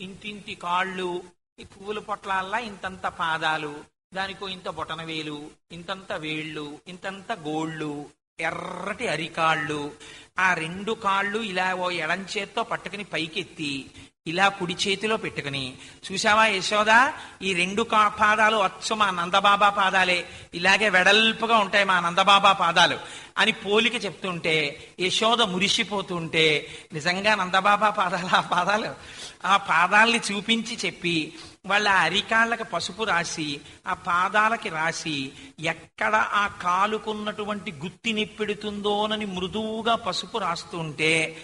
ఇంతింతి కాళ్ళు, ఈ పువ్వుల పొట్లాల్లా ఇంతంత పాదాలు, దానికో ఇంత బొటనవేలు, ఇంతంత వేళ్ళు, ఇంతంత గోళ్ళు, ఎర్రటి అరికాళ్ళు, ఆ రెండు కాళ్ళు ఇలా ఓ ఎడంచేత్తో పట్టుకుని పైకెత్తి ఇలా కుడి చేతిలో పెట్టుకుని, చూసావా యశోద, ఈ రెండు పాదాలు అచ్చు మా నందబాబా పాదాలే, ఇలాగే వెడల్పుగా ఉంటాయి మా నందబాబా పాదాలు అని పోలిక చెప్తుంటే యశోద మురిసిపోతుంటే, నిజంగా నందబాబా పాదాలు ఆ పాదాలు, ఆ పాదాల్ని చూపించి చెప్పి వాళ్ళ అరికాళ్ళకి పసుపు రాసి ఆ పాదాలకి రాసి ఎక్కడ ఆ కాలుకున్నటువంటి గుత్తి నిప్పెడుతుందోనని మృదువుగా పసుపు రాస్తుంటే,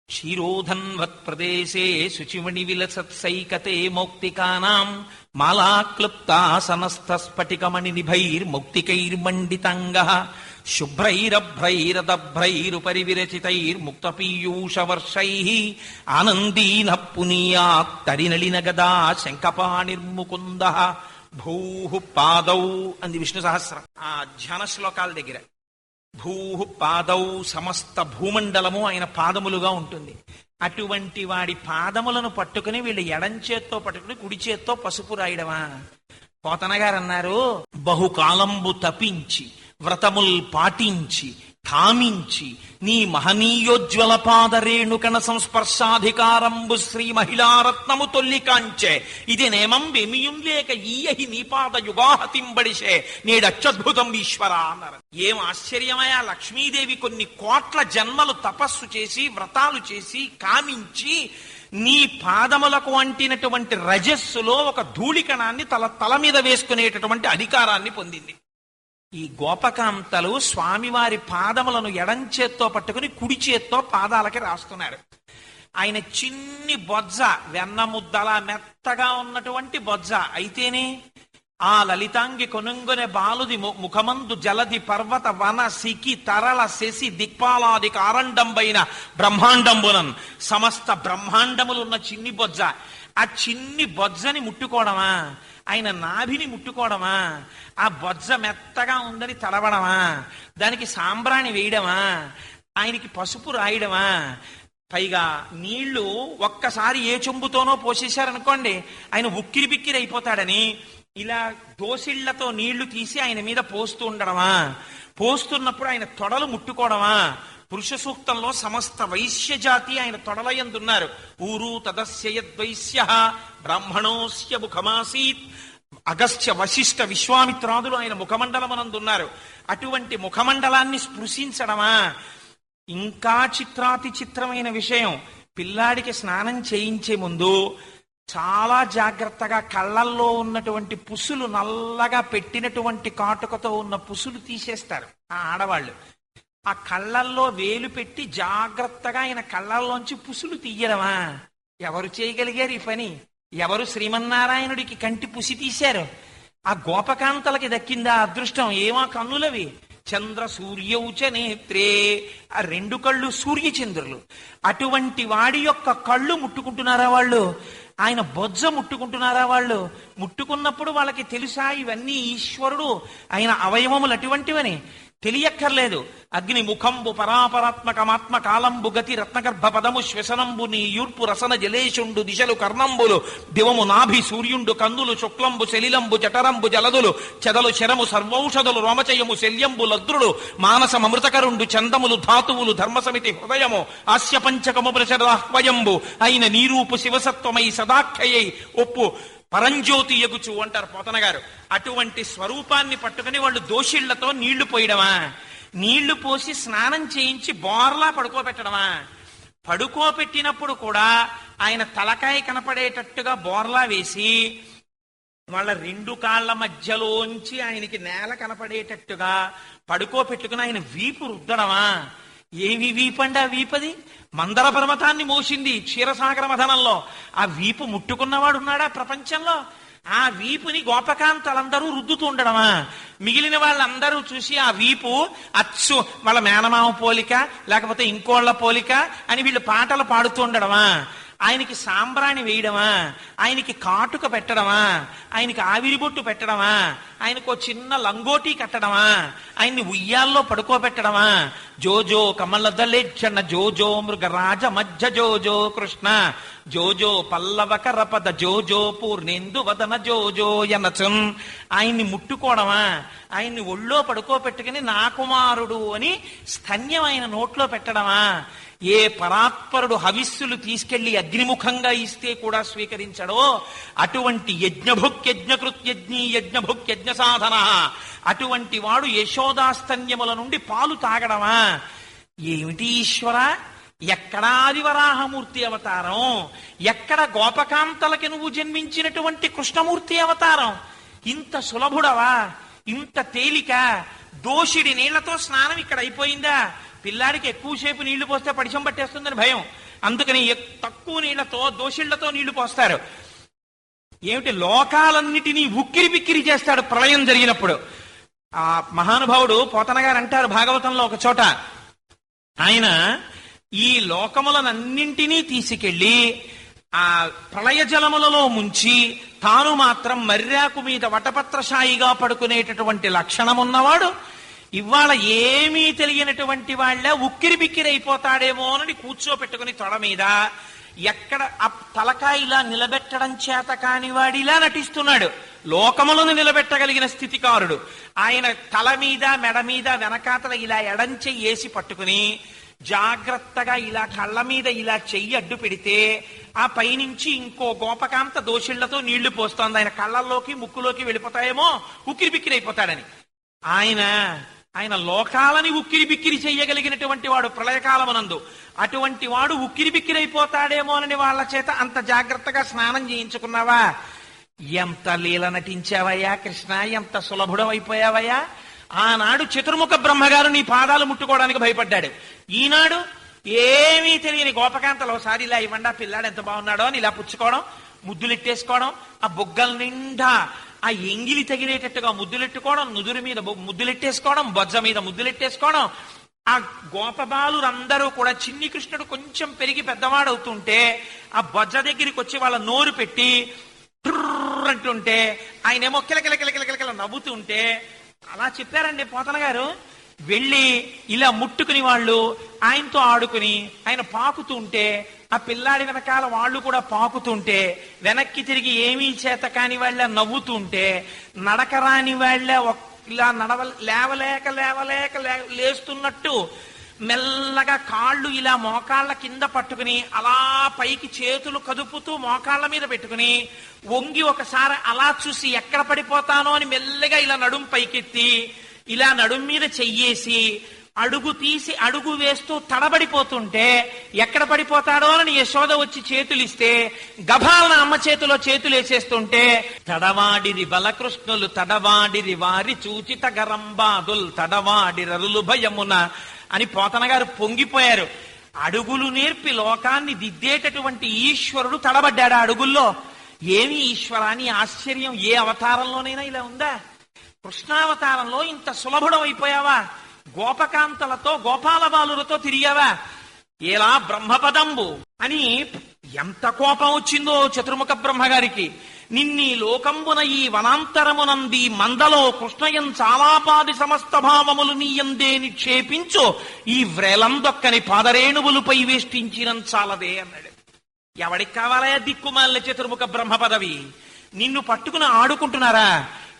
క్షీరోధన్వత్ ప్రదేశే శుచిమణి విలసత్సైకతే మౌక్తికానాం మాలాక్లుప్తాసనస్థ స్ఫటికమణి నిభైర్మౌక్తికైర్మండితంగ శుభ్రైరభ్రైరదభ్రైరుపరి విరచితైర్ముక్త పీయూషవర్షై ఆనందీన పునీయాత్ తరినళిన గదా శంఖపాణిర్ముకుంద భూ పాదౌ అంది విష్ణు సహస్రం ఆ ధ్యాన శ్లోకాల దగ్గర. భూ పాదౌ, సమస్త భూమండలము ఆయన పాదములుగా ఉంటుంది. అటువంటి వాడి పాదములను పట్టుకుని వీళ్ళు ఎడంచేత్తో పట్టుకుని కుడి చేత్తో పసుపు రాయడమా? పోతన గారు అన్నారు, బహుకాలంబు తపించి వ్రతముల్ పాటించి కామించి నీ మహనీయోజ్వల పాదరేణుకణ సంస్పర్శాధికారంబు శ్రీ మహిళారత్నము తొల్లికాంచే ఇది నేమం వెమియుం లేక ఈయహి నీపాద యుగాహతింబడిసే నేడత్యద్భుతం ఈశ్వర అన్నారు. ఏం ఆశ్చర్యమయా! లక్ష్మీదేవి కొన్ని కోట్ల జన్మలు తపస్సు చేసి వ్రతాలు చేసి కామించి నీ పాదములకు అంటినటువంటి రజస్సులో ఒక ధూళికణాన్ని తల మీద వేసుకునేటటువంటి అధికారాన్ని పొందింది. ఈ గోపకాంతలు స్వామివారి పాదములను ఎడంచేత్తో పట్టుకుని కుడి చేత్తో పాదాలకి రాస్తున్నారు. ఆయన చిన్ని బొజ్జ, వెన్న ముద్దలా మెత్తగా ఉన్నటువంటి బొజ్జ అయితేనే ఆ లలితాంగి కొనుంగొనె బాలుది ముఖమందు జలది పర్వత వన సికి తరళ శశి దిక్పాలాది కారండంబైన బ్రహ్మాండంబునన్ సమస్త బ్రహ్మాండములున్న చిన్ని బొజ్జ. ఆ చిన్ని బొజ్జని ముట్టుకోవడమా? ఆయన నాభిని ముట్టుకోవడమా? ఆ బొజ్జ మెత్తగా ఉందని తడవడమా? దానికి సాంబ్రాణి వేయడమా? ఆయనకి పసుపు రాయడమా? పైగా నీళ్లు ఒక్కసారి ఏ చెంబుతోనో పోసేశారనుకోండి, ఆయన ఉక్కిరి బిక్కిరి అయిపోతాడని ఇలా దోసిళ్లతో నీళ్లు తీసి ఆయన మీద పోస్తూ ఉండడమా? పోస్తున్నప్పుడు ఆయన తొడలు ముట్టుకోవడమా? పురుష సూక్తంలో సమస్త వైశ్య జాతి ఆయన తొడలయందున్నారు. ఊరు తదస్యద్వైశ్య బ్రాహ్మణోస్య ముఖమాసీత్. అగస్త్య వశిష్ఠ విశ్వామిత్రాదులు ఆయన ముఖమండలమనందున్నారు. అటువంటి ముఖమండలాన్ని స్పృశించడమా? ఇంకా చిత్రాతి చిత్రమైన విషయం, పిల్లాడికి స్నానం చేయించే ముందు చాలా జాగ్రత్తగా కళ్ళల్లో ఉన్నటువంటి పుసులు, నల్లగా పెట్టినటువంటి కాటుకతో ఉన్న పుసులు తీసేస్తారు ఆ ఆడవాళ్ళు. ఆ కళ్ళల్లో వేలు పెట్టి జాగ్రత్తగా ఆయన కళ్ళల్లోంచి పుసులు తీయడమా? ఎవరు చేయగలిగారు ఈ పని? ఎవరు శ్రీమన్నారాయణుడికి కంటి పుసి తీశారు? ఆ గోపకాంతలకి దక్కిందా అదృష్టం? ఏమా కన్నులవి! చంద్ర సూర్యౌచ నేత్రే, ఆ రెండు కళ్ళు సూర్యచంద్రులు. అటువంటి వాడి యొక్క కళ్ళు ముట్టుకుంటున్నారా వాళ్ళు? ఆయన బొజ్జ ముట్టుకుంటున్నారా వాళ్ళు? ముట్టుకున్నప్పుడు వాళ్ళకి తెలుసా ఇవన్నీ ఈశ్వరుడు ఆయన అవయవములు అటువంటివని? తెలియక్కర్లేదు. అగ్ని ముఖంబు పరాపరాత్మకమాత్మ కాలంబు గతి రత్నగర్భ పదము శ్వసనంబు నీ యూర్పు రసన జలేషుండు దిశలు కర్ణంబులు దివము నాభి సూర్యుండు కందులు శుక్లంబు శలిలంబు జఠరంబు జలదులు చెదలు శరము సర్వౌషధులు రోమచయము శల్యంబు లద్రుడు మానసమృతకరుండు చందములు ధాతువులు ధర్మసమితి హృదయము ఆస్య పంచకము ప్రచరాహ్వయంబు అయిన నీరూపు శివసత్వమై సదాఖ్యయై ఒప్పు పరంజ్యోతి ఎగుచు అంటారు పోతన గారు. అటువంటి స్వరూపాన్ని పట్టుకుని వాళ్ళు దోషిళ్లతో నీళ్లు పోయడమా? నీళ్లు పోసి స్నానం చేయించి బోర్లా పడుకోబెట్టడమా? పడుకోబెట్టినప్పుడు కూడా ఆయన తలకాయ కనపడేటట్టుగా బోర్లా వేసి వాళ్ళ రెండు కాళ్ల మధ్యలోంచి ఆయనకి నేల కనపడేటట్టుగా పడుకోబెట్టుకుని ఆయన వీపు రుద్దడమా? ఏమి వీపండి ఆ వీపది? మందర పర్వతాన్ని మోసింది క్షీరసాగర మథనంలో. ఆ వీపు ముట్టుకున్నవాడు ఉన్నాడా ప్రపంచంలో? ఆ వీపుని గోపకాంతలందరూ రుద్దుతూ ఉండడమా? మిగిలిన వాళ్ళందరూ చూసి ఆ వీపు అచ్చు వాళ్ళ మేనమామ పోలిక లేకపోతే ఇంకోళ్ల పోలిక అని వీళ్ళు పాటలు పాడుతూ ఉండడమా? ఆయనకి సాంబ్రాణి వేయడమా, ఆయనకి కాటుక పెట్టడమా, ఆయనకి ఆవిరిబొట్టు పెట్టడమా, ఆయనకు చిన్న లంగోటీ కట్టడమా, ఆయన్ని ఉయ్యాల్లో పడుకోబెట్టడమా? జోజో కమలదలేక్షణ జోజో మృగరాజ మధ్య జోజో కృష్ణ జోజో పల్లవకరపద జోజో పూర్ణేందు వదన జోజో యనచన్ ఆయన్ని ముట్టుకోవడమా? ఆయన్ని ఒళ్ళో పడుకోబెట్టుకుని నా కుమారుడు అని స్తన్యం ఆయన నోట్లో పెట్టడమా? ఏ పరాత్పరుడు హవిస్సులు తీసుకెళ్లి అగ్నిముఖంగా ఇస్తే కూడా స్వీకరించడో అటువంటి యజ్ఞభుక్యజ్ఞకృత్యజ్ఞీ యజ్ఞభుక్యజ్ఞ సాధన అటువంటి వాడు యశోదాస్తన్యముల నుండి పాలు తాగడమా? ఏమిటి ఈశ్వర, ఎక్కడా ఆదివరాహమూర్తి అవతారం, ఎక్కడ గోపకాంతలకి నువ్వు జన్మించినటువంటి కృష్ణమూర్తి అవతారం? ఇంత సులభుడవా, ఇంత తేలిక? దోషిడి నీళ్లతో స్నానం ఇక్కడ అయిపోయిందా? పిల్లాడికి ఎక్కువసేపు నీళ్లు పోస్తే పడిశం పట్టేస్తుందని భయం, అందుకని తక్కువ నీళ్లతో దోషిళ్లతో నీళ్లు పోస్తారు. ఏమిటి, లోకాలన్నిటినీ ఉక్కిరి బిక్కిరి చేస్తాడు ప్రళయం జరిగినప్పుడు. ఆ మహానుభావుడు పోతన గారు అంటారు భాగవతంలో ఒక చోట, ఆయన ఈ లోకములనన్నింటినీ తీసుకెళ్లి ఆ ప్రళయ జలములలో ముంచి తాను మాత్రం మర్యాకు మీద వటపత్రశాయిగా పడుకునేటటువంటి లక్షణమున్నవాడు ఇవాళ ఏమీ తెలియనటువంటి వాళ్ళ ఉక్కిరి బిక్కిరి అయిపోతాడేమోనని కూర్చోపెట్టుకుని తొడ మీద ఎక్కడ ఆ తలకాయ ఇలా నిలబెట్టడం చేత కానివాడిలా నటిస్తున్నాడు. లోకములను నిలబెట్టగలిగిన స్థితికారుడు ఆయన తల మీద మెడ మీద వెనకాతల ఇలా ఎడంచె వేసి పట్టుకుని జాగ్రత్తగా ఇలా కళ్ళ మీద ఇలా చెయ్యి అడ్డు పెడితే ఆ పైనుంచి ఇంకో గోపకాంత దోషిళ్లతో నీళ్లు పోస్తోంది. ఆయన కళ్ళల్లోకి ముక్కులోకి వెళ్ళిపోతాయేమో ఉక్కిరి బిక్కిరి అయిపోతాడని. ఆయన లోకాలని ఉక్కిరి బిక్కిరి చెయ్యగలిగినటువంటి వాడు ప్రళయకాలమునందు. అటువంటి వాడు ఉక్కిరి బిక్కిరి అయిపోతాడేమోనని వాళ్ళ చేత అంత జాగ్రత్తగా స్నానం చేయించుకున్నావా? ఎంత లీల నటించావయ్యా కృష్ణ, ఎంత సులభుడం అయిపోయావయ్యా. ఆనాడు చతుర్ముఖ బ్రహ్మగారు నీ పాదాలు ముట్టుకోవడానికి భయపడ్డాడు. ఈనాడు ఏమీ తెలియని గోపకాంతలు ఒకసారి ఇలా ఇవ్వండి ఆ పిల్లాడు ఎంత బాగున్నాడో అని ఇలా పుచ్చుకోవడం, ముద్దులెట్టేసుకోవడం, ఆ బొగ్గల నిండా ఆ ఎంగిలి తగిలేటట్టుగా ముద్దులెట్టుకోవడం, నుదురు మీద ముద్దులెట్టేసుకోవడం, బొజ్జ మీద ముద్దులెట్టేసుకోవడం. ఆ గోపబాలురందరూ కూడా చిన్ని కృష్ణుడు కొంచెం పెరిగి పెద్దవాడవుతుంటే ఆ బొజ్జ దగ్గరికి వచ్చి వాళ్ళ నోరు పెట్టి అంటుంటే ఆయనేమో కిలకిల నవ్వుతుంటే అలా చెప్పారండి పోతన గారు. వెళ్ళి ఇలా ముట్టుకుని వాళ్ళు ఆయనతో ఆడుకుని ఆయన పాకుతుంటే ఆ పిల్లాడి వెనకాల వాళ్ళు కూడా పాకుతుంటే వెనక్కి తిరిగి ఏమీ చేత కాని వాళ్ళ నవ్వుతుంటే నడకరాని వాళ్ళ ఇలా లేవలేక లేస్తున్నట్టు మెల్లగా కాళ్ళు ఇలా మోకాళ్ళ కింద పట్టుకుని అలా పైకి చేతులు కదుపుతూ మోకాళ్ళ మీద పెట్టుకుని వంగి ఒకసారి అలా చూసి ఎక్కడ పడిపోతానో అని మెల్లగా ఇలా నడుం పైకెత్తి ఇలా నడుం మీద చెయ్యేసి అడుగు తీసి అడుగు వేస్తూ తడబడిపోతుంటే ఎక్కడ పడిపోతాడో అని యశోద వచ్చి చేతులిస్తే గభాలన అమ్మ చేతిలో చేతులు వేసేస్తుంటే తడవాడిరి బలకృష్ణులు తడవాడిరి వారి చూచిత గరంబాదుల్ తడవాడిరరులు భయమున అని పోతన గారు పొంగిపోయారు. అడుగులు నేర్పి లోకాన్ని దిద్దేటటువంటి ఈశ్వరుడు తడబడ్డాడు అడుగుల్లో. ఏమి ఈశ్వరాన్ని ఆశ్చర్యం, ఏ అవతారంలోనైనా ఇలా ఉందా? కృష్ణావతారంలో ఇంత సులభుడం అయిపోయావా? గోపకాంతలతో గోపాల బాలులతో తిరిగావా? ఎలా బ్రహ్మపదంబు అని ఎంత కోపం వచ్చిందో చతుర్ముఖ బ్రహ్మగారికి. నిన్నీ లోకంబున ఈ వనాంతరమునంది మందలో కృష్ణయం చాలాపాది సమస్త భావములు నీయందే నిక్షేపించు ఈ వ్రేలందొక్కని పాదరేణువులపై వేష్టించిన చాలదే అన్నాడు. ఎవడికి కావాలయా దిక్కుమాలిన చతుర్ముఖ బ్రహ్మ పదవి? నిన్ను పట్టుకుని ఆడుకుంటున్నారా?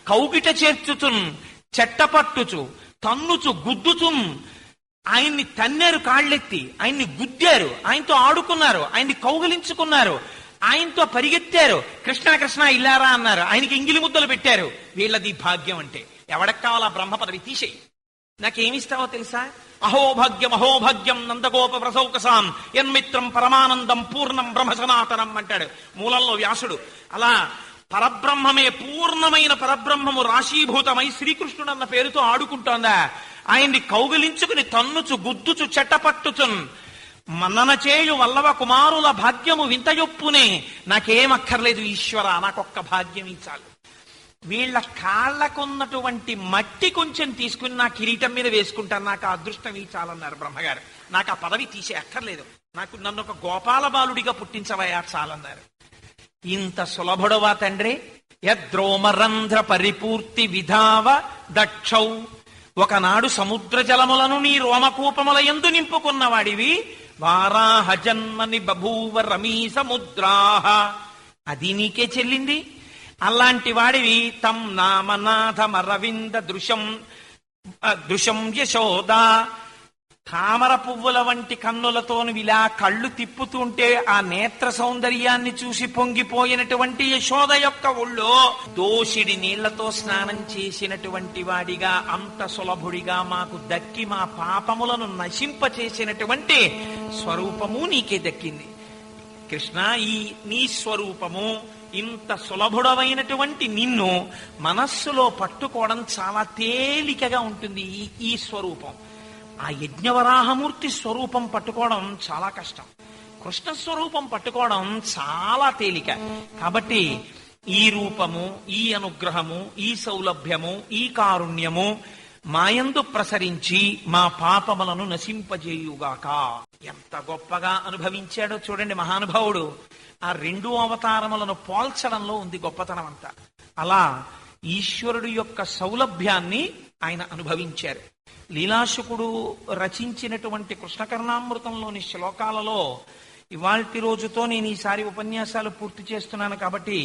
కౌగిట చేర్చుచున్ చెట్టపట్టుచు తన్నుచు గుద్దుచున్ ఆయన్ని తన్నారు, కాళ్ళెత్తి ఆయన్ని గుద్దారు, ఆయనతో ఆడుకున్నారు, ఆయన్ని కౌగిలించుకున్నారు, ఆయనతో పరిగెత్తారు. కృష్ణ కృష్ణ ఇల్లారా అన్నారు, ఆయనకి ఇంగిలి ముద్దలు పెట్టారు. వీళ్ళది భాగ్యం అంటే. ఎవడకు కావాలా బ్రహ్మ పదవి? తీసేయి. నాకేమిస్తావో తెలుసా? అహోభాగ్యం నందగోప ప్రసౌకసాం యన్మిత్రం పరమానందం పూర్ణం బ్రహ్మ సనాతనం అంటాడు మూలంలో వ్యాసుడు. అలా పరబ్రహ్మమే, పూర్ణమైన పరబ్రహ్మము రాశీభూతమై శ్రీకృష్ణుడు అన్న పేరుతో ఆడుకుంటోందా? ఆయన్ని కౌగిలించుకుని తన్నుచు గుద్దుచు చెట్టపట్టుచున్ మన్నన చేయు వల్లవ కుమారుల భాగ్యము వింతయొప్పునే. నాకేమక్కర్లేదు ఈశ్వర, నాకొక్క భాగ్యం ఇచ్చాలి. వీళ్ళ కాళ్లకున్నటువంటి మట్టి కొంచెం తీసుకుని నా కిరీటం మీద వేసుకుంటాను, నాకు ఆ అదృష్టం ఇచ్చాలన్నారు బ్రహ్మగారు. నాకు ఆ పదవి తీసే అక్కర్లేదు, నన్ను ఒక గోపాల బాలుడిగా పుట్టించవయా చాలన్నారు. ఇంత సులభుడవా తండ్రి? యద్రోమరంధ్ర పరిపూర్తి విధావ దక్షౌ, ఒకనాడు సముద్ర జలములను నీ రోమకూపముల యందు నింపుకున్నవాడివి. వారాహ జన్మని బభూవ రమీ సముద్రాహ, అది నీకే చెల్లింది. అలాంటి వాడివి తం నామనాథమరవింద దృశం యశోదా, తామర పువ్వుల వంటి కన్నులతో ఇలా కళ్ళు తిప్పుతుంటే ఆ నేత్ర సౌందర్యాన్ని చూసి పొంగిపోయినటువంటి యశోద యొక్క ఒళ్ళో దోషిడి నీళ్లతో స్నానం చేసినటువంటి వాడిగా, అంత సులభుడిగా మాకు దక్కి మా పాపములను నశింపచేసినటువంటి స్వరూపము నీకే దక్కింది. కృష్ణ, ఈ నీ స్వరూపము, ఇంత సులభుడమైనటువంటి నిన్ను మనస్సులో పట్టుకోవడం చాలా తేలికగా ఉంటుంది. ఈ స్వరూపం, ఆ యజ్ఞవరాహమూర్తి స్వరూపం పట్టుకోవడం చాలా కష్టం. కృష్ణ స్వరూపం పట్టుకోవడం చాలా తేలిక. కాబట్టి ఈ రూపము, ఈ అనుగ్రహము, ఈ సౌలభ్యము, ఈ కారుణ్యము మాయందు ప్రసరించి మా పాపములను నశింపజేయుగాక. ఎంత గొప్పగా అనుభవించాడో చూడండి మహానుభావుడు. ఆ 2 అవతారములను పోల్చడంలో ఉంది గొప్పతనం అంతా. అలా ఈశ్వరుడు యొక్క సౌలభ్యాన్ని ఆయన అనుభవించారు. లీలాశుకుడు రచించినటువంటి కృష్ణకర్ణామృతంలోని శ్లోకాలలో ఇవాల్టి రోజుతో నేను ఈసారి ఉపన్యాసాలు పూర్తి చేస్తున్నాను కాబట్టి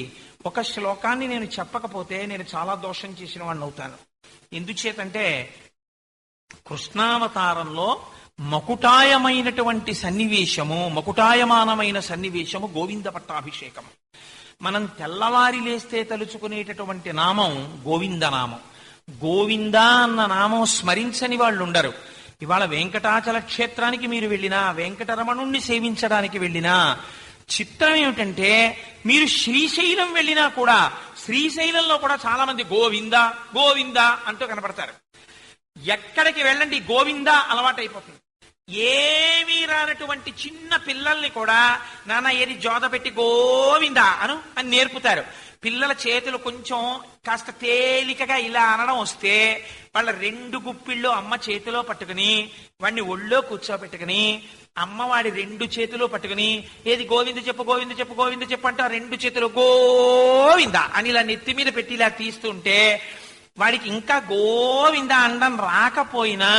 ఒక శ్లోకాన్ని నేను చెప్పకపోతే నేను చాలా దోషం చేసిన వాడిని అవుతాను. ఎందుచేతంటే కృష్ణావతారంలో మకుటాయమైనటువంటి సన్నివేశము, మకుటాయమానమైన సన్నివేశము గోవింద పట్టాభిషేకం. మనం తెల్లవారి లేస్తే తలుచుకునేటటువంటి నామం గోవిందనామం. గోవింద అన్న నామం స్మరించని వాళ్ళు ఉండరు. ఇవాళ వెంకటాచల క్షేత్రానికి మీరు వెళ్ళినా, వెంకటరమణుణ్ణి సేవించడానికి వెళ్ళినా, చిత్రం ఏమిటంటే మీరు శ్రీశైలం వెళ్ళినా కూడా శ్రీశైలంలో కూడా చాలా మంది గోవింద గోవింద అంటూ కనపడతారు. ఎక్కడికి వెళ్ళండి గోవింద అలవాటైపోతుంది. ఏమీ రానటువంటి చిన్న పిల్లల్ని కూడా నాన్న ఏది జోద పెట్టి గోవింద అని నేర్పుతారు. పిల్లల చేతులు కొంచెం కాస్త తేలికగా ఇలా అనడం వస్తే వాళ్ళ 2 గుప్పిళ్ళు అమ్మ చేతిలో పట్టుకుని వాడిని ఒళ్ళో కూర్చోబెట్టుకుని అమ్మ వాడి 2 చేతులు పట్టుకుని ఏది గోవింద చెప్పు గోవింద చెప్పు గోవింద చెప్పు అంటే ఆ 2 చేతులు గోవింద అని ఇలా నెత్తి మీద పెట్టి ఇలా తీస్తుంటే వాడికి ఇంకా గోవింద అనడం రాకపోయినా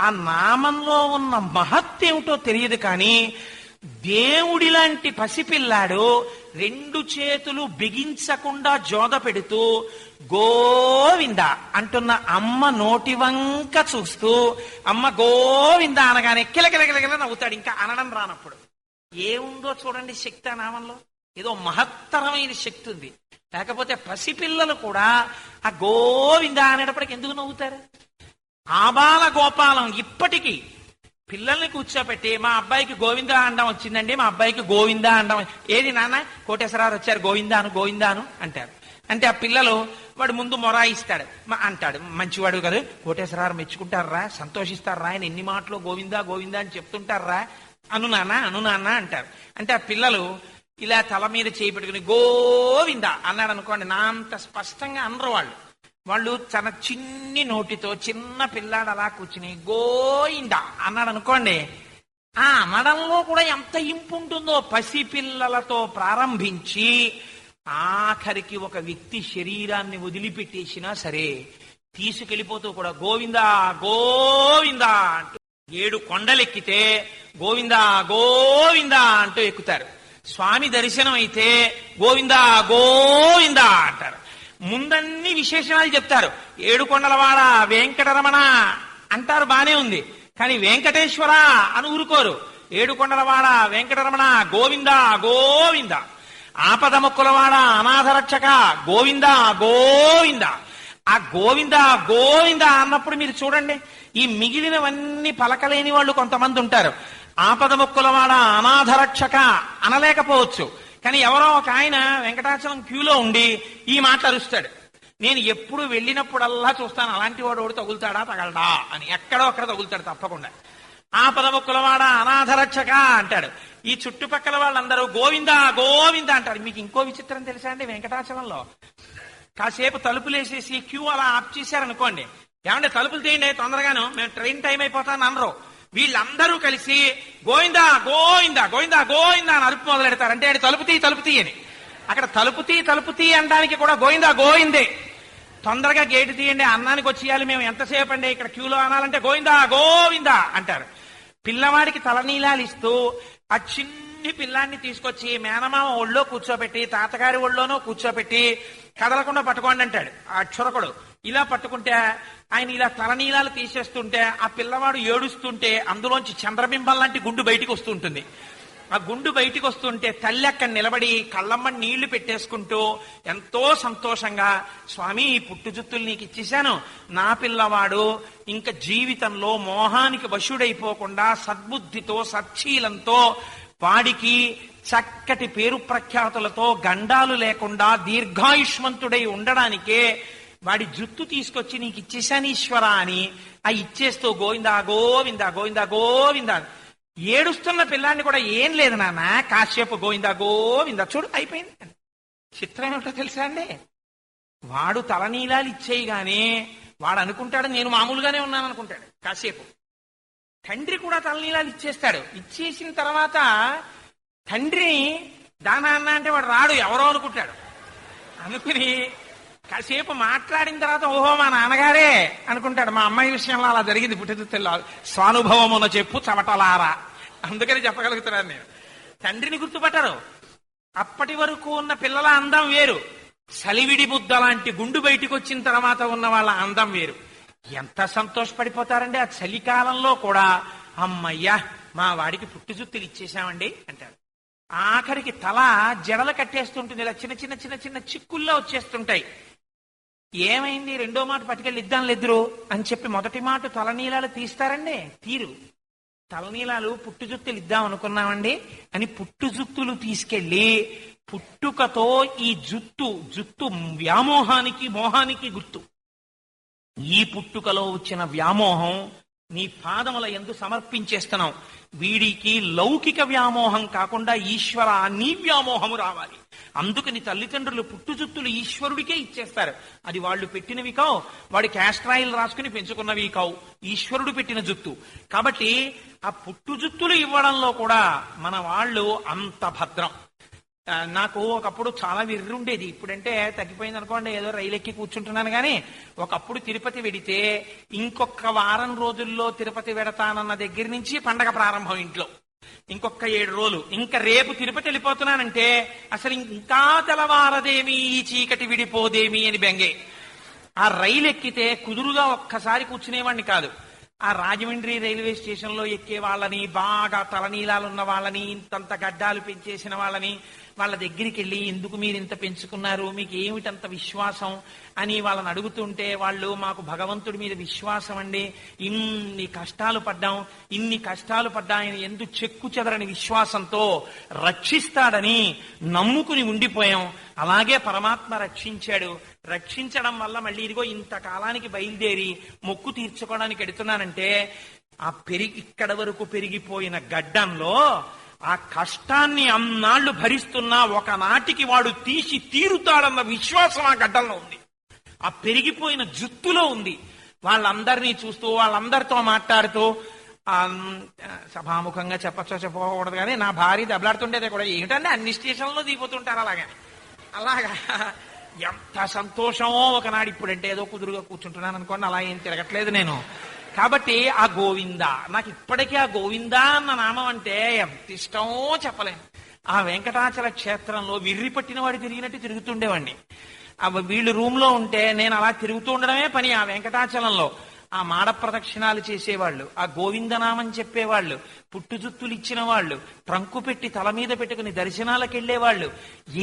ఆ నామంలో ఉన్న మహత్తేమిటో తెలియదు. కానీ దేవుడిలాంటి పసిపిల్లాడు 2 చేతులు బిగించకుండా జోద పెడుతూ గోవింద అంటున్న అమ్మ నోటి వంక చూస్తూ అమ్మ గోవింద అనగానే కిలకిలకిలకిల నవ్వుతాడు. ఇంకా అనడం రానప్పుడు ఏముందో చూడండి శక్తి ఆ నామంలో. ఏదో మహత్తరమైన శక్తి ఉంది. లేకపోతే పసిపిల్లలు కూడా ఆ గోవింద అనేటప్పటికి ఎందుకు నవ్వుతారు? ఆబాల గోపాలం ఇప్పటికీ పిల్లల్ని కూర్చోపెట్టి మా అబ్బాయికి గోవింద అండం వచ్చిందండి, మా అబ్బాయికి గోవింద అండం, ఏది నాన్న కోటేశ్వరరావు వచ్చారు గోవిందాను గోవిందాను అంటారు. అంటే ఆ పిల్లలు వాడు ముందు మొరాయిస్తాడు అంటాడు, మంచివాడు కదా కోటేశ్వరరావు మెచ్చుకుంటారా, సంతోషిస్తారా, ఆయన ఎన్ని మాటలు గోవిందా గోవిందా అని చెప్తుంటారా, అను నాన్న అంటారు. అంటే ఆ పిల్లలు ఇలా తల మీద చేయి పెట్టుకుని గోవింద అన్నాడు అనుకోండి, నా అంత స్పష్టంగా అనరు వాళ్ళు తన చిన్ని నోటితో చిన్న పిల్లాడు అలా కూర్చుని గోయిందా అన్నాడు అనుకోండి, ఆ అనడంలో కూడా ఎంత ఇంపు ఉంటుందో. పసిపిల్లలతో ప్రారంభించి ఆఖరికి ఒక వ్యక్తి శరీరాన్ని వదిలిపెట్టేసినా సరే తీసుకెళ్లిపోతూ కూడా గోవిందా గోవిందా అంటూ 7 కొండలెక్కితే గోవిందా గోవిందా అంటూ ఎక్కుతారు. స్వామి దర్శనం అయితే గోవిందా గోవిందా అంటారు. ముందన్ని విశేషణాలు చెప్తారు. 7 కొండలవాడ వెంకటరమణ అంటారు, బానే ఉంది. కానీ వెంకటేశ్వర అని ఊరుకోరు. 7 కొండలవాడ వెంకటరమణ గోవిందా గోవింద, ఆపద మొక్కులవాడ అనాథరక్షక గోవిందా గోవింద. ఆ గోవిందా గోవింద అన్నప్పుడు మీరు చూడండి, ఈ మిగిలినవన్నీ పలకలేని వాళ్ళు కొంతమంది ఉంటారు. ఆపద మొక్కులవాడ అనాథరక్షక అనలేకపోవచ్చు. కానీ ఎవరో ఒక ఆయన వెంకటాచలం క్యూలో ఉండి ఈ మాటలు అరుస్తాడు. నేను ఎప్పుడు వెళ్ళినప్పుడల్లా చూస్తాను, అలాంటి వాడు తగులుతాడా తగలడా అని. ఎక్కడో అక్కడ తగులుతాడు తప్పకుండా. ఆపద మొక్కులవాడ అనాథరక్షక అంటాడు. ఈ చుట్టుపక్కల వాళ్ళందరూ గోవిందా గోవింద అంటారు. మీకు ఇంకో విచిత్రం తెలుసా అండి? వెంకటాచలంలో కాసేపు తలుపులేసేసి క్యూ అలా ఆప్ చేశారనుకోండి, ఏమంటే తలుపులు తీయండి తొందరగాను, మేము ట్రైన్ టైం అయిపోతాను అనరు. వీళ్ళందరూ కలిసి గోవిందా గోవిందా గోవిందా గోవిందా అని అరుపు మొదలెడతారు. అంటే ఆయన తలుపు తీ అని. అక్కడ తలుపు తీ అనడానికి కూడా గోవిందా గోవిందే. తొందరగా గేటు తీయండి, అన్నానికి వచ్చేయాలి, మేము ఎంతసేపు అండి ఇక్కడ క్యూలో అనాలంటే గోవిందా గోవిందా అంటారు. పిల్లవాడికి తలనీలాలు ఇస్తూ ఆ చిన్ని పిల్లాన్ని తీసుకొచ్చి మేనమామ ఒళ్ళో కూర్చోబెట్టి, తాతగారి ఒళ్ళోనో కూర్చోబెట్టి కదలకుండా పట్టుకోండి అంటాడు. ఆ క్షురకుడు ఇలా పట్టుకుంటే ఆయన ఇలా తలనీలాలు తీసేస్తుంటే ఆ పిల్లవాడు ఏడుస్తుంటే అందులోంచి చంద్రబింబం లాంటి గుండు బయటికి వస్తుంటుంది. ఆ గుండు బయటికి వస్తుంటే తల్లి అక్కడ నిలబడి కళ్ళమ్మని నీళ్లు పెట్టేసుకుంటూ ఎంతో సంతోషంగా, స్వామి ఈ పుట్టు జుత్తులు నీకు ఇచ్చేశాను, నా పిల్లవాడు ఇంకా జీవితంలో మోహానికి వశుడైపోకుండా సద్బుద్ధితో సచ్చీలంతో వాడికి చక్కటి పేరు ప్రఖ్యాతులతో గండాలు లేకుండా దీర్ఘాయుష్మంతుడై ఉండడానికే వాడి జుత్తు తీసుకొచ్చి నీకు ఇచ్చేశాను ఈశ్వరా అని ఆ ఇచ్చేస్తూ గోవిందా గోవిందా గోవిందా గోవిందా. ఏడుస్తున్న పిల్లాన్ని కూడా ఏం లేదు నాన్న కాసేపు గోవిందా గోవిందా చూడు అయిపోయింది. చిత్రం ఏమిటో తెలుసా అండి, వాడు తలనీలాలు ఇచ్చేయి గాని వాడు అనుకుంటాడు నేను మామూలుగానే ఉన్నాను అనుకుంటాడు. కాసేపు తండ్రి కూడా తలనీలాలు ఇచ్చేస్తాడు. ఇచ్చేసిన తర్వాత తండ్రిని దానా అన్న అంటే వాడు రాడు, ఎవరో అనుకుంటాడు. అనుకుని కాసేపు మాట్లాడిన తర్వాత ఓహో మా నాన్నగారే అనుకుంటాడు. మా అమ్మాయి విషయంలో అలా జరిగింది. పుట్టిన స్వానుభవమున చెప్పు చవటలారా, అందుకని చెప్పగలుగుతున్నాను నేను. తండ్రిని గుర్తుపట్టరు. అప్పటి వరకు ఉన్న పిల్లల అందం వేరు, సలివిడి బుద్ధ లాంటి గుండు బయటికి వచ్చిన తర్వాత ఉన్న వాళ్ళ అందం వేరు. ఎంత సంతోషపడిపోతారండి. ఆ చలికాలంలో కూడా అమ్మయ్యా మా వాడికి పుట్టు జుత్తులు ఇచ్చేసామండి అంటారు. ఆఖరికి తల జడలు కట్టేస్తుంటుంది, ఇలా చిన్న చిన్న చిన్న చిన్న చిక్కుల్లో వచ్చేస్తుంటాయి. ఏమైంది రెండో మాట పట్టుకెళ్ళి ఇద్దాం లెద్దురు అని చెప్పి మొదటి మాట తలనీలాలు తీస్తారండి, తీరు. తలనీలాలు పుట్టు జుత్తులు ఇద్దాం అనుకున్నామండి అని పుట్టు జుత్తులు తీసుకెళ్లి పుట్టుకతో ఈ జుత్తు వ్యామోహానికి మోహానికి గుర్తు. ఈ పుట్టుకలో వచ్చిన వ్యామోహం నీ పాదముల యందు సమర్పించేస్తున్నాం. వీడికి లౌకిక వ్యామోహం కాకుండా ఈశ్వర నీ వ్యామోహము రావాలి. అందుకని తల్లిదండ్రులు పుట్టుజుత్తులు ఈశ్వరుడికే ఇచ్చేస్తారు. అది వాళ్ళు పెట్టినవి కావు, వాడి క్యాస్ట్రాయిల్ రాసుకుని పెంచుకున్నవి కావు, ఈశ్వరుడు పెట్టిన జుత్తు. కాబట్టి ఆ పుట్టుజుత్తులు ఇవ్వడంలో కూడా మన వాళ్ళు అంత భద్రం. నాకు ఒకప్పుడు చాలా విర్రుండేది, ఇప్పుడంటే తగ్గిపోయింది అనుకోండి, ఏదో రైలు ఎక్కి కూర్చుంటున్నాను. కానీ ఒకప్పుడు తిరుపతి వెడితే ఇంకొక వారం రోజుల్లో తిరుపతి వెడతానన్న దగ్గర నుంచి పండగ ప్రారంభం ఇంట్లో. ఇంకొక 7 రోజులు, ఇంకా రేపు తిరుపతి వెళ్ళిపోతున్నానంటే అసలు ఇంకా తెల్లవారదేమి ఈ చీకటి విడిపోదేమి అని బెంగే. ఆ రైలు ఎక్కితే కుదురుగా ఒక్కసారి కూర్చునేవాడిని కాదు. ఆ రాజమండ్రి రైల్వే స్టేషన్ లో ఎక్కే వాళ్ళని, బాగా తలనీలాలున్న వాళ్ళని, ఇంతంత గడ్డాలు పెంచేసిన వాళ్ళని, వాళ్ళ దగ్గరికి వెళ్ళి ఎందుకు మీరు ఇంత పెంచుకున్నారు, మీకు ఏమిటంత విశ్వాసం అని వాళ్ళని అడుగుతుంటే వాళ్ళు మాకు భగవంతుడి మీద విశ్వాసం అండి, ఇన్ని కష్టాలు పడ్డా ఆయన ఎందుకు చెక్కు చెదరని విశ్వాసంతో రక్షిస్తాడని నమ్ముకుని ఉండిపోయాం. అలాగే పరమాత్మ రక్షించాడు. రక్షించడం వల్ల మళ్ళీ ఇదిగో ఇంతకాలానికి బయలుదేరి మొక్కు తీర్చుకోవడానికి ఎడుతున్నానంటే ఆ ఇక్కడ వరకు పెరిగిపోయిన గడ్డంలో ఆ కష్టాన్ని అన్నాళ్లు భరిస్తున్నా ఒకనాటికి వాడు తీసి తీరుతాడన్న విశ్వాసం ఆ గడ్డంలో ఉంది, ఆ పెరిగిపోయిన జుత్తులో ఉంది. వాళ్ళందరినీ చూస్తూ వాళ్ళందరితో మాట్లాడుతూ సభాముఖంగా చెప్పచ్చో చెప్పకూడదు కానీ నా భార్య దెబ్బలాడుతుండేదే కూడా, ఏమిటంటే అన్ని స్టేషన్లో దిగిపోతుంటారు అలాగా ఎంత సంతోషమో ఒకనాడు. ఇప్పుడంటే ఏదో కుదురుగా కూర్చుంటున్నాను అనుకోండి, అలా ఏం తిరగట్లేదు నేను. కాబట్టి ఆ గోవింద నాకు ఇప్పటికీ ఆ గోవింద అన్న నామం అంటే ఎంత ఇష్టమో చెప్పలేను. ఆ వెంకటాచల క్షేత్రంలో విర్రి పట్టిన వాడు తిరిగినట్టు తిరుగుతుండేవాడిని. వీళ్ళు రూమ్ లో ఉంటే నేను అలా తిరుగుతూ ఉండడమే పని. ఆ వెంకటాచలంలో ఆ మాడ ప్రదక్షిణాలు చేసేవాళ్ళు, ఆ గోవిందనామం చెప్పేవాళ్ళు, పుట్టుజుత్తులు ఇచ్చిన వాళ్ళు, ట్రంకు పెట్టి తల మీద పెట్టుకుని దర్శనాలకు వెళ్లేవాళ్ళు.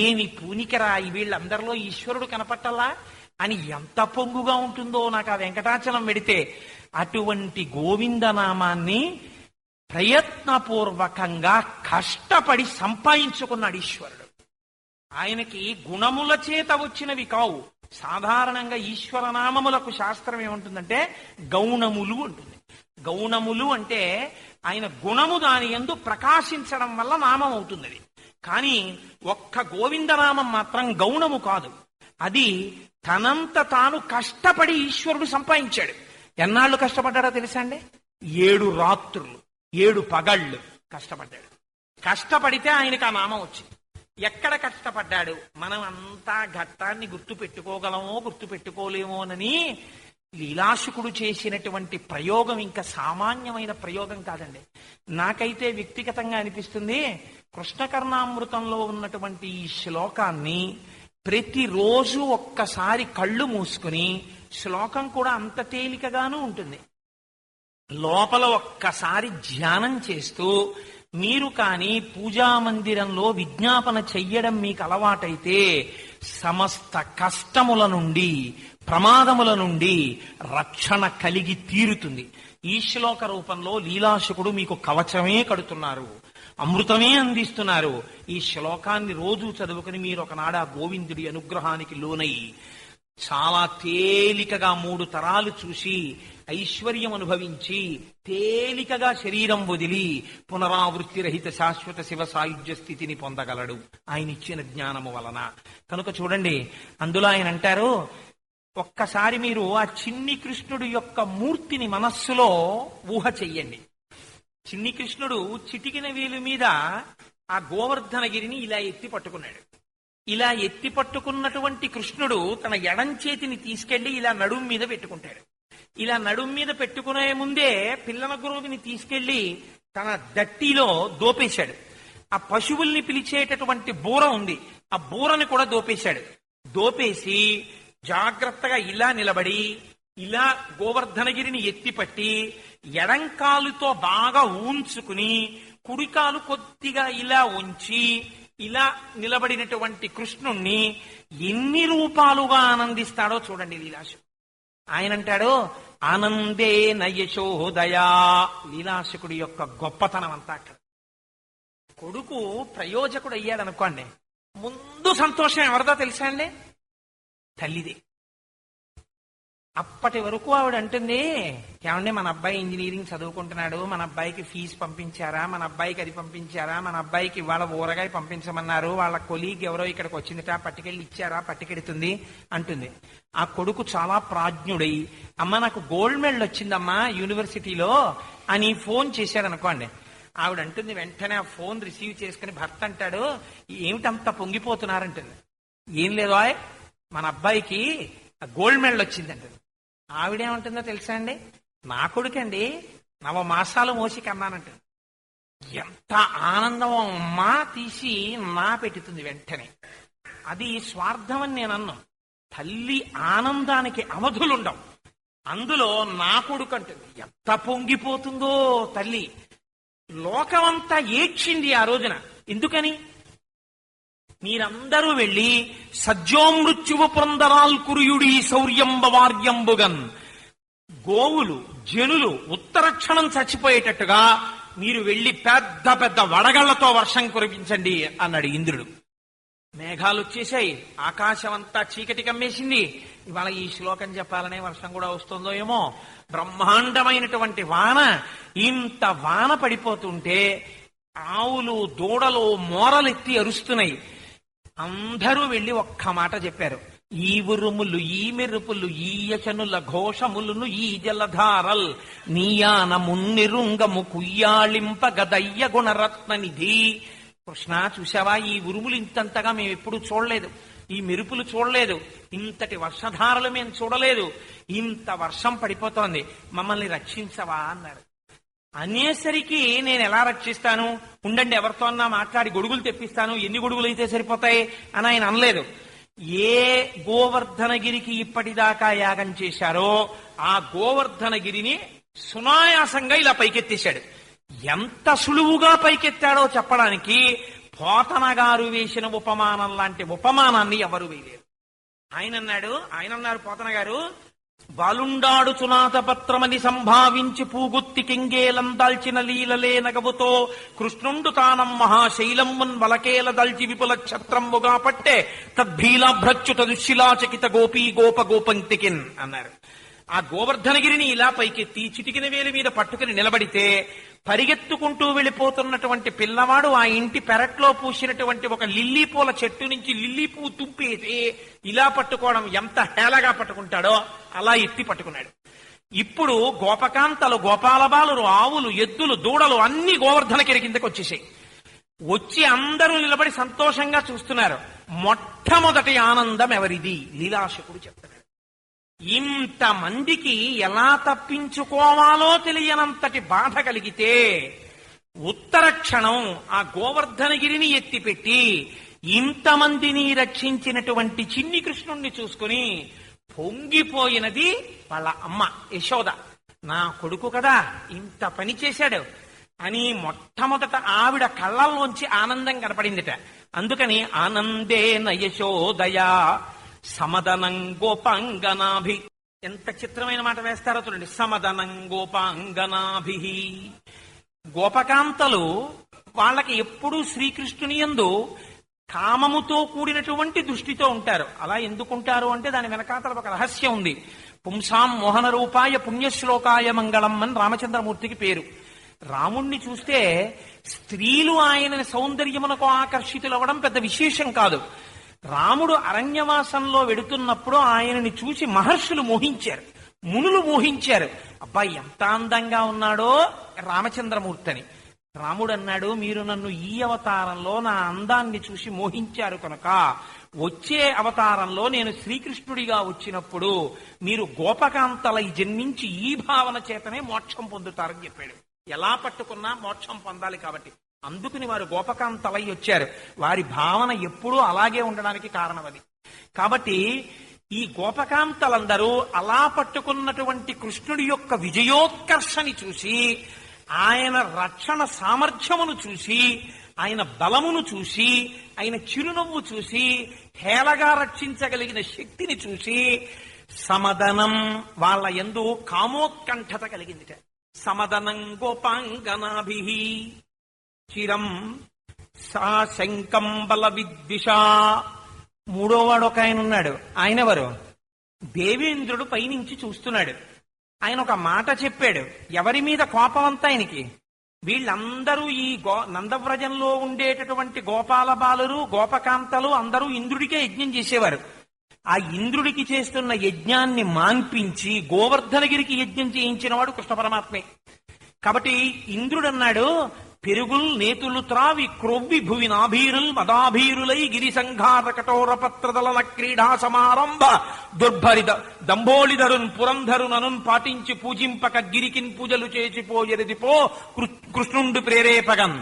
ఏమి పూనికరా వీళ్ళందరిలో ఈశ్వరుడు కనపట్టల్లా అని ఎంత పొంగుగా ఉంటుందో నాకు ఆ వెంకటాచలం వెడితే. అటువంటి గోవిందనామాన్ని ప్రయత్నపూర్వకంగా కష్టపడి సంపాదించుకున్నాడు ఈశ్వరుడు. ఆయనకి గుణముల చేత వచ్చినవి కావు. సాధారణంగా ఈశ్వరనామములకు శాస్త్రం ఏముంటుందంటే గౌణములు ఉంటుంది. గౌణములు అంటే ఆయన గుణము దాని యందు ప్రకాశించడం వల్ల నామం అవుతుంది. కానీ ఒక్క గోవిందనామం మాత్రం గౌణము కాదు, అది తనంత తాను కష్టపడి ఈశ్వరుడు సంపాదించాడు. ఎన్నాళ్ళు కష్టపడ్డాడో తెలుసా అండి? 7 రాత్రులు. 7 పగళ్ళు కష్టపడ్డాడు. కష్టపడితే ఆయనకు ఆ నామం వచ్చింది. ఎక్కడ కష్టపడ్డాడు? మనం అంతా ఘట్టాన్ని గుర్తు పెట్టుకోగలమో గుర్తు పెట్టుకోలేమోనని లీలాశుకుడు చేసినటువంటి ప్రయోగం ఇంకా సామాన్యమైన ప్రయోగం కాదండి. నాకైతే వ్యక్తిగతంగా అనిపిస్తుంది, కృష్ణకర్ణామృతంలో ఉన్నటువంటి ఈ శ్లోకాన్ని ప్రతిరోజు ఒక్కసారి కళ్ళు మూసుకుని, శ్లోకం కూడా అంత తేలికగానూ ఉంటుంది, లోపల ఒక్కసారి ధ్యానం చేస్తూ మీరు కానీ పూజా మందిరంలో విజ్ఞాపన చెయ్యడం మీకు అలవాటైతే సమస్త కష్టముల నుండి ప్రమాదముల నుండి రక్షణ కలిగి తీరుతుంది. ఈ శ్లోక రూపంలో లీలాశుకుడు మీకు కవచమే కడుతున్నారు, అమృతమే అందిస్తున్నారు. ఈ శ్లోకాన్ని రోజు చదువుకుని మీరు ఒకనాడు ఆ గోవిందుడి అనుగ్రహానికి లోనై చాలా తేలికగా 3 తరాలు చూసి ఐశ్వర్యం అనుభవించి తేలికగా శరీరం వదిలి పునరావృత్తి రహిత శాశ్వత శివ సాయుధ్య స్థితిని పొందగలడు ఆయన ఇచ్చిన జ్ఞానము వలన. కనుక చూడండి, అందులో ఆయన అంటారు, ఒక్కసారి మీరు ఆ చిన్ని కృష్ణుడు యొక్క మూర్తిని మనస్సులో ఊహ చెయ్యండి. చిన్ని కృష్ణుడు చిటికిన వేలు మీద ఆ గోవర్ధనగిరిని ఇలా ఎత్తి పట్టుకున్నాడు. ఇలా ఎత్తి పట్టుకున్నటువంటి కృష్ణుడు తన ఎడం చేతిని తీసుకెళ్లి ఇలా నడుం మీద పెట్టుకుంటాడు. ఇలా నడుం మీద పెట్టుకునే ముందే పిల్లన గురువుని తీసుకెళ్లి తన దట్టిలో దోపేశాడు. ఆ పశువుల్ని పిలిచేటటువంటి బూర ఉంది, ఆ బూరని కూడా దోపేశాడు. దోపేసి జాగ్రత్తగా ఇలా నిలబడి ఇలా గోవర్ధనగిరిని ఎత్తిపట్టి ఎడంకాలుతో బాగా ఊంచుకుని కుడికాలు కొద్దిగా ఇలా ఉంచి ఇలా నిలబడినటువంటి కృష్ణుణ్ణి ఎన్ని రూపాలుగా ఆనందిస్తాడో చూడండి లీలాశుడు. ఆయన అంటాడు, ఆనందే నయశోదయా. లీలాశకుడి యొక్క గొప్పతనం అంతా అక్కడ. కొడుకు ప్రయోజకుడు అయ్యాడు అనుకోండి, ముందు సంతోషం ఎవరిదో తెలుసా అండి? తల్లిదే. అప్పటి వరకు ఆవిడ అంటుంది, ఏమండి మన అబ్బాయి ఇంజనీరింగ్ చదువుకుంటున్నాడు, మన అబ్బాయికి ఫీజు పంపించారా, మన అబ్బాయికి అది పంపించారా, మన అబ్బాయికి ఇవాళ ఊరగాయ పంపించమన్నారు, వాళ్ళ కొలీగ్ ఎవరో ఇక్కడికి వచ్చిందిట పట్టుకెళ్ళి ఇచ్చారా, పట్టుకెడుతుంది అంటుంది. ఆ కొడుకు చాలా ప్రాజ్ఞుడై, అమ్మ నాకు గోల్డ్ మెడల్ వచ్చిందమ్మా యూనివర్సిటీలో అని ఫోన్ చేశాడు అనుకోండి. ఆవిడ అంటుంది, వెంటనే ఆ ఫోన్ రిసీవ్ చేసుకుని భర్త అంటాడు, ఏమిటంత పొంగిపోతున్నారంటుంది. ఏం లేదు, మన అబ్బాయికి గోల్డ్ మెడల్ వచ్చిందంటుంది. ఆవిడేమంటుందో తెలుసా అండి? నా కొడుకండి 9 మాసాలు మోసి కన్నానంటుంది. ఎంత ఆనందం అమ్మా తీసి నా పెట్టుతుంది వెంటనే. అది స్వార్థం అని నేను అన్నాను. తల్లి ఆనందానికి అవధులుండవు. అందులో నా కొడుకు అంటుంది, ఎంత పొంగిపోతుందో తల్లి. లోకమంతా ఏడ్చింది ఆ రోజున. ఎందుకని? మీరందరూ వెళ్ళి సజ్జోమృత్యువు పొందరాల్ కురుయుడి శౌర్యంబవార్యంబుగన్, గోవులు జనులు ఉత్తరక్షణం చచ్చిపోయేటట్టుగా మీరు వెళ్ళి పెద్ద పెద్ద వడగళ్లతో వర్షం కురిపించండి అన్నాడు ఇంద్రుడు. మేఘాలు వచ్చేసాయి, ఆకాశం అంతా చీకటి కమ్మేసింది. ఇవాళ ఈ శ్లోకం చెప్పాలనే వర్షం కూడా వస్తుందో ఏమో. బ్రహ్మాండమైనటువంటి వాన. ఇంత వాన పడిపోతుంటే ఆవులు దూడలు మోరలెత్తి అరుస్తున్నాయి. అందరూ వెళ్ళి ఒక్క మాట చెప్పారు, ఈ ఉరుములు ఈ మెరుపులు ఈ యచనుల ఘోషములను ఈ జలధారల్ నీయాన మున్నిరుంగము కుయ్యాళింప గదయ్య గుణరత్న నిధి. కృష్ణ చూసావా, ఈ ఉరుములు ఇంతంతగా మేము ఎప్పుడు చూడలేదు, ఈ మెరుపులు చూడలేదు, ఇంతటి వర్షధారలు మేము చూడలేదు, ఇంత వర్షం పడిపోతోంది, మమ్మల్ని రక్షించవా అన్నారు. అనేసరికి నేను ఎలా రక్షిస్తాను, ఉండండి ఎవరితో అన్నా మాట్లాడి గొడుగులు తెప్పిస్తాను, ఎన్ని గొడుగులు అయితే సరిపోతాయి అని ఆయన అనలేదు. ఏ గోవర్ధనగిరికి ఇప్పటిదాకా యాగం చేశారో ఆ గోవర్ధనగిరిని సునాయాసంగా ఇలా పైకెత్తేశాడు. ఎంత సులువుగా పైకెత్తాడో చెప్పడానికి పోతన గారు వేసిన ఉపమానం లాంటి ఉపమానాన్ని ఎవరు వేయలేరు. ఆయన అన్నారు పోతన గారు, బాలుండాడు చునాత పత్రమని సంభావించి పూగుత్తి కింగేలం దాల్చిన లీలలే నగవుతో కృష్ణుండు తానం మహాశైలమ్మున్ వలకేల దల్చి విపుల క్షత్రంబుగా పట్టే తద్భీలాభ్రచ్యుత దుశ్శిలాచకిత గోపీ గోప గోపంతికిన్ అన్నారు. ఆ గోవర్ధనగిరిని ఇలా పైకెత్తి చిటికిన వేలి మీద పట్టుకుని నిలబడితే పరిగెత్తుకుంటూ వెళ్ళిపోతున్నటువంటి పిల్లవాడు ఆ ఇంటి పెరట్లో పూసినటువంటి ఒక లిల్లీ పూల చెట్టు నుంచి లిల్లీ పువ్వు తుంపేసి ఇలా పట్టుకోవడం ఎంత హేళగా పట్టుకుంటాడో అలా ఎత్తి పట్టుకున్నాడు. ఇప్పుడు గోపకాంతలు, గోపాలబాలురు, ఆవులు, ఎద్దులు, దూడలు అన్ని గోవర్ధనగిరి కిందకి వచ్చేసాయి. వచ్చి అందరూ నిలబడి సంతోషంగా చూస్తున్నారు. మొట్టమొదటి ఆనందం ఎవరిది? లీలాశకుడు చెప్తాడు. ఇంతమందికి ఎలా తప్పించుకోవాలో తెలియనంతటి బాధ కలిగితే ఉత్తర క్షణం ఆ గోవర్ధనగిరిని ఎత్తిపెట్టి ఇంతమందిని రక్షించినటువంటి చిన్ని కృష్ణుణ్ణి చూసుకుని పొంగిపోయినది వాళ్ళ అమ్మ యశోద. నా కొడుకు కదా ఇంత పని చేశాడు అని మొట్టమొదట ఆవిడ కళ్ళల్లోంచి ఆనందం కనపడిందిట. అందుకని ఆనందేన యశోదయా సమదనం గోపాంగనాభి. ఎంత చిత్రమైన మాట వేస్తారో చూడండి. సమదనం గోపాంగనాభి. గోపకాంతలు వాళ్ళకి ఎప్పుడూ శ్రీకృష్ణుని యందు కామముతో కూడినటువంటి దృష్టితో ఉంటారు. అలా ఎందుకుంటారు అంటే దాని వెనకాతల ఒక రహస్యం ఉంది. పుంసాం మోహన రూపాయ పుణ్యశ్లోకాయ మంగళం అని రామచంద్రమూర్తికి పేరు. రాముణ్ణి చూస్తే స్త్రీలు ఆయన సౌందర్యమునకు ఆకర్షితులవ్వడం పెద్ద విశేషం కాదు. రాముడు అరణ్యవాసంలో వెడుతున్నప్పుడు ఆయనని చూసి మహర్షులు మోహించారు, మునులు మోహించారు. అబ్బాయి ఎంత అందంగా ఉన్నాడో రామచంద్రమూర్తి అని. రాముడు అన్నాడు, మీరు నన్ను ఈ అవతారంలో నా అందాన్ని చూసి మోహించారు కనుక వచ్చే అవతారంలో నేను శ్రీకృష్ణుడిగా వచ్చినప్పుడు మీరు గోపకాంతలై జన్మించి ఈ భావన చేతనే మోక్షం పొందుతారని చెప్పాడు. ఎలా పట్టుకున్నా మోక్షం పొందాలి కాబట్టి అందుకని వారు గోపకాంతలై వచ్చారు. వారి భావన ఎప్పుడూ అలాగే ఉండడానికి కారణం అది. కాబట్టి ఈ గోపకాంతలందరూ అలా పట్టుకున్నటువంటి కృష్ణుడి యొక్క విజయోత్కర్షని చూసి, ఆయన రక్షణ సామర్థ్యమును చూసి, ఆయన బలమును చూసి, ఆయన చిరునవ్వు చూసి, హేళగా రక్షించగలిగిన శక్తిని చూసి సమదనం వాళ్ళ యందు కామోత్కంఠత కలిగిందిట. సమదనం గోపాంగనాభి చిరం సా శంకం బల విద్విషా. మూడోవాడు ఒక ఆయన ఉన్నాడు. ఆయన ఎవరు? దేవేంద్రుడు పైనుంచి చూస్తున్నాడు. ఆయన ఒక మాట చెప్పాడు. ఎవరి మీద కోపం అంతా ఆయనకి? వీళ్ళందరూ ఈ నందవ్రజంలో ఉండేటటువంటి గోపాల బాలురు, గోపకాంతలు అందరూ ఇంద్రుడికే యజ్ఞం చేసేవారు. ఆ ఇంద్రుడికి చేస్తున్న యజ్ఞాన్ని మాన్పించి గోవర్ధనగిరికి యజ్ఞం చేయించిన వాడు కృష్ణ పరమాత్మే. కాబట్టి ఇంద్రుడు అన్నాడు, పెరుగుల్ నేతులు త్రావి క్రొవ్వి భువి నాభీరుల్ మదాభీరులై గిరి సంఘార కఠోర పత్రదలన క్రీడా సమారంభ దుర్భరిద దంభోళిధరున్ పురంధరుననున్ పాటించి పూజింపక గిరికిన్ పూజలు చేసిపోయరిదిపో కృష్ణుండు ప్రేరేపగన్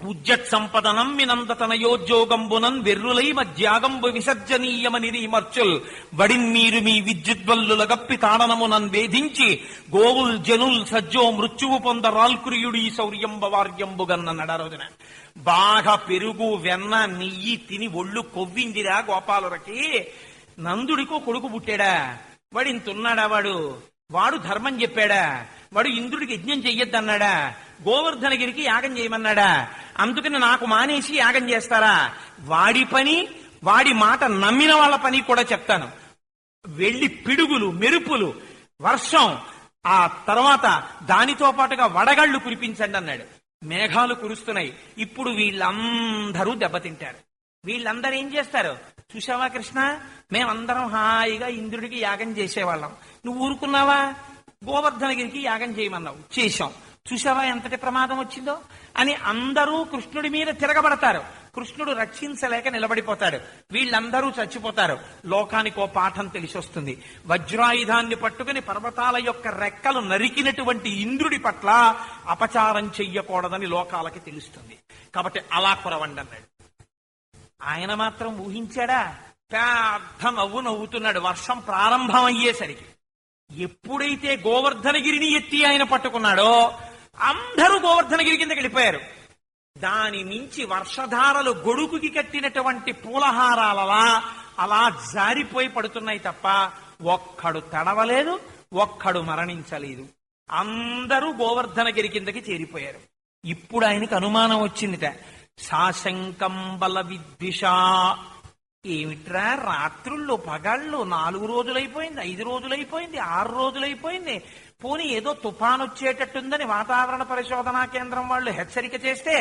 పూజ్యత్ సంపదనం వినందతనయోద్యోగంబునన్ వెర్రులై మధ్యాగంబు విసర్జనీయమనిరి మర్చుల్ వడిన్మీరు మీ విద్యుద్వల్లుల గప్పి తాడనమునన్ వేధించి గోవుల్ జనుల్ సజ్జో మృత్యువు పొందరాల్కురియుడి శౌర్యంబ వార్యంబుగన్న రోజున. బాగా పెరుగు వెన్న నెయ్యి తిని ఒళ్ళు కొవ్విందిరా గోపాలురకి. నందుడికో కొడుకు పుట్టాడా? వాడు ఇంతున్నాడా? వాడు ధర్మం చెప్పాడా? వాడు ఇంద్రుడికి యజ్ఞం చెయ్యొద్దన్నాడా? గోవర్ధనగిరికి యాగం చేయమన్నాడా? అందుకని నాకు మానేసి యాగం చేస్తారా? వాడి పని, వాడి మాట నమ్మిన వాళ్ళ పని కూడా చెప్తాను. వెళ్ళి పిడుగులు, మెరుపులు, వర్షం, ఆ తర్వాత దానితో పాటుగా వడగళ్లు కురిపించండి అన్నాడు. మేఘాలు కురుస్తున్నాయి. ఇప్పుడు వీళ్ళందరూ దెబ్బతింటారు. వీళ్ళందరూ ఏం చేస్తారు? చూసావా కృష్ణ, మేమందరం హాయిగా ఇంద్రుడికి యాగం చేసేవాళ్ళం, నువ్వు ఊరుకున్నావా? గోవర్ధనగిరికి యాగం చేయమన్నావు, చేశాం. చూసావా ఎంతటి ప్రమాదం వచ్చిందో అని అందరూ కృష్ణుడి మీద తిరగబడతారు. కృష్ణుడు రక్షించలేక నిలబడిపోతాడు. వీళ్ళందరూ చచ్చిపోతారు. లోకానికో పాఠం తెలిసొస్తుంది. వజ్రాయుధాన్ని పట్టుకుని పర్వతాల యొక్క రెక్కలు నరికినటువంటి ఇంద్రుడి పట్ల అపచారం చెయ్యకూడదని లోకాలకి తెలుస్తుంది. కాబట్టి అలా కురవండి అన్నాడు. ఆయన మాత్రం ఊహించాడా? పెద్ద నవ్వు నవ్వుతున్నాడు. వర్షం ప్రారంభం అయ్యేసరికి ఎప్పుడైతే గోవర్ధనగిరిని ఎత్తి ఆయన పట్టుకున్నాడో అందరూ గోవర్ధనగిరి కిందకి వెళ్ళిపోయారు. దాని మించి వర్షధారలు గొడుగుకి కట్టినటువంటి పూలహారాలలా అలా జారిపోయి పడుతున్నాయి తప్ప ఒక్కడు తడవలేదు, ఒక్కడు మరణించలేదు. అందరూ గోవర్ధనగిరి కిందకి చేరిపోయారు. ఇప్పుడు ఆయనకి అనుమానం వచ్చిందిట. సాశంకం బల విద్విషా. ఏమిట్రా రాత్రుళ్ళు పగళ్ళు 4 రోజులైపోయింది, 5 రోజులైపోయింది, 6 రోజులైపోయింది, పోనీ ఏదో తుఫాన్ వచ్చేటట్టుందని వాతావరణ పరిశోధనా కేంద్రం వాళ్ళు హెచ్చరిక చేస్తే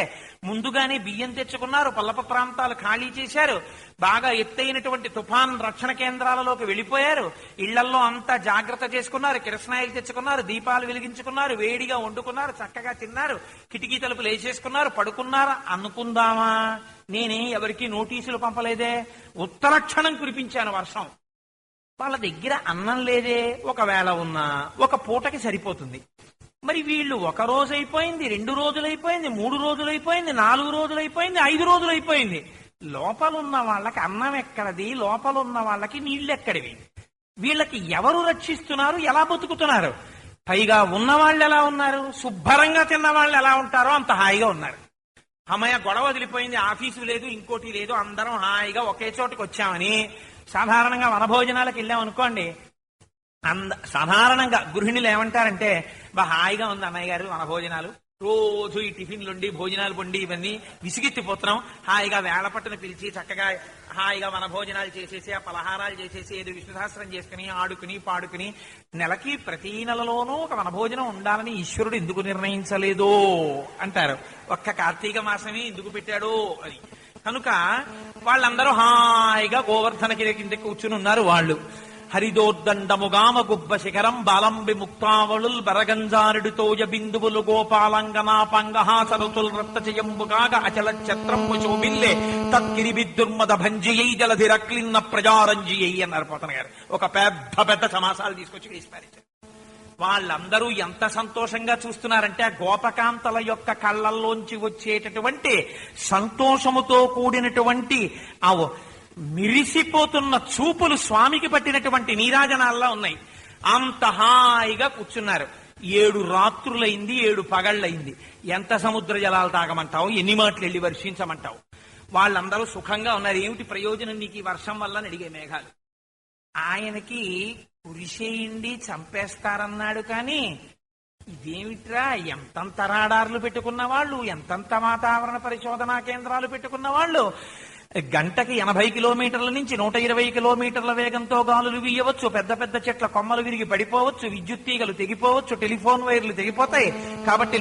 ముందుగానే బియ్యం తెచ్చుకున్నారు, పల్లప ప్రాంతాలు ఖాళీ చేశారు, బాగా ఎత్తైనటువంటి తుఫాన్ రక్షణ కేంద్రాలలోకి వెళ్ళిపోయారు, ఇళ్లల్లో అంతా జాగ్రత్త చేసుకున్నారు, కిరసనాయిలు తెచ్చుకున్నారు, దీపాలు వెలిగించుకున్నారు, వేడిగా వండుకున్నారు, చక్కగా తిన్నారు, కిటికీ తలుపులు వేసేసుకున్నారు, పడుకున్నారు అనుకుందామా? నేనే ఎవరికి నోటీసులు పంపలేదే, ఉత్తర క్షణం కురిపించాను వర్షం. వాళ్ళ దగ్గర అన్నం లేదే, ఒకవేళ ఉన్నా ఒక పూటకి సరిపోతుంది. మరి వీళ్ళు 1 రోజు అయిపోయింది, 2 రోజులైపోయింది, 3 రోజులైపోయింది, 4 రోజులైపోయింది, 5 రోజులైపోయింది. లోపలున్న వాళ్ళకి అన్నం ఎక్కడది, లోపలున్న వాళ్ళకి నీళ్ళెక్కడివి? వీళ్ళకి ఎవరు రక్షిస్తున్నారు, ఎలా బతుకుతున్నారు? పైగా ఉన్నవాళ్ళు ఎలా ఉన్నారు? శుభ్రంగా తిన్న వాళ్ళు ఎలా ఉంటారో అంత హాయిగా ఉన్నారు. అమ్మయ్య గొడవ వదిలిపోయింది, ఆఫీసు లేదు, ఇంకోటి లేదు, అందరం హాయిగా ఒకే చోటుకి వచ్చామని సాధారణంగా వనభోజనాలకు వెళ్ళామనుకోండి, సాధారణంగా గృహిణులు ఏమంటారంటే, హాయిగా ఉంది అన్నయ్య గారు వనభోజనాలు, రోజు ఈ టిఫిన్లుండి భోజనాలు పొండి ఇవన్నీ విసిగెత్తిపోతున్నాం, హాయిగా వేళ పట్టును పిలిచి చక్కగా హాయిగా వనభోజనాలు చేసేసి ఆ పలహారాలు చేసేసి ఏదో విష్ణుసహస్రం చేసుకుని ఆడుకుని పాడుకుని నెలకి ప్రతి నెలలోనూ ఒక వనభోజనం ఉండాలని ఈశ్వరుడు ఎందుకు నిర్ణయించలేదో అంటారు. ఒక్క కార్తీక మాసమే ఎందుకు పెట్టాడో అని. కనుక వాళ్ళందరూ హాయిగా గోవర్ధనగిరి కింద కూర్చుని ఉన్నారు. వాళ్ళు హరిదోర్దండముగామ గుబ్బ శిఖరం బాలంబి ముక్తావళుల్ బరగంజారుడితోయ బిందువులు గోపాలంగనాపంగహాసరుతుల్ రక్తచయంబుగాగ అచల ఛత్రంబు శోభిల్లే తత్కిరిబిద్దుర్మద భంజియై జలధిరక్లిన్న ప్రజారంజియై అన్నారు పోతన గారు. ఒక పెద్ద పెద్ద సమాసాలు తీసుకొచ్చి వేసిపారేశారు. వాళ్ళందరూ ఎంత సంతోషంగా చూస్తున్నారంటే ఆ గోపకాంతల యొక్క కళ్ళల్లోంచి వచ్చేటటువంటి సంతోషముతో కూడినటువంటి ఆ మిరిసిపోతున్న చూపులు స్వామికి పట్టినటువంటి నీరాజనాల్లో ఉన్నాయి. అంత హాయిగా కూర్చున్నారు. 7 రాత్రులైంది, 7 పగళ్ళయింది. ఎంత సముద్ర జలాలు తాగమంటావు, ఎన్ని మాటలు వెళ్ళి వర్షించమంటావు? వాళ్ళందరూ సుఖంగా ఉన్నారు. ఏమిటి ప్రయోజనం నీకు ఈ వర్షం వల్ల అని అడిగే మేఘాలు. ఆయనకి కురిసేయండి చంపేస్తారన్నాడు, కానీ ఇదేమిట్రా, ఎంతంత రాడార్లు పెట్టుకున్న వాళ్ళు, ఎంతంత వాతావరణ పరిశోధనా కేంద్రాలు పెట్టుకున్న వాళ్ళు గంటకి 80 కిలోమీటర్ల నుంచి 120 కిలోమీటర్ల వేగంతో గాలులు వీయవచ్చు, పెద్ద పెద్ద చెట్ల కొమ్మలు విరిగి పడిపోవచ్చు, విద్యుత్ తీగలు తెగిపోవచ్చు, టెలిఫోన్ వైర్లు తెగిపోతాయి. కాబట్టి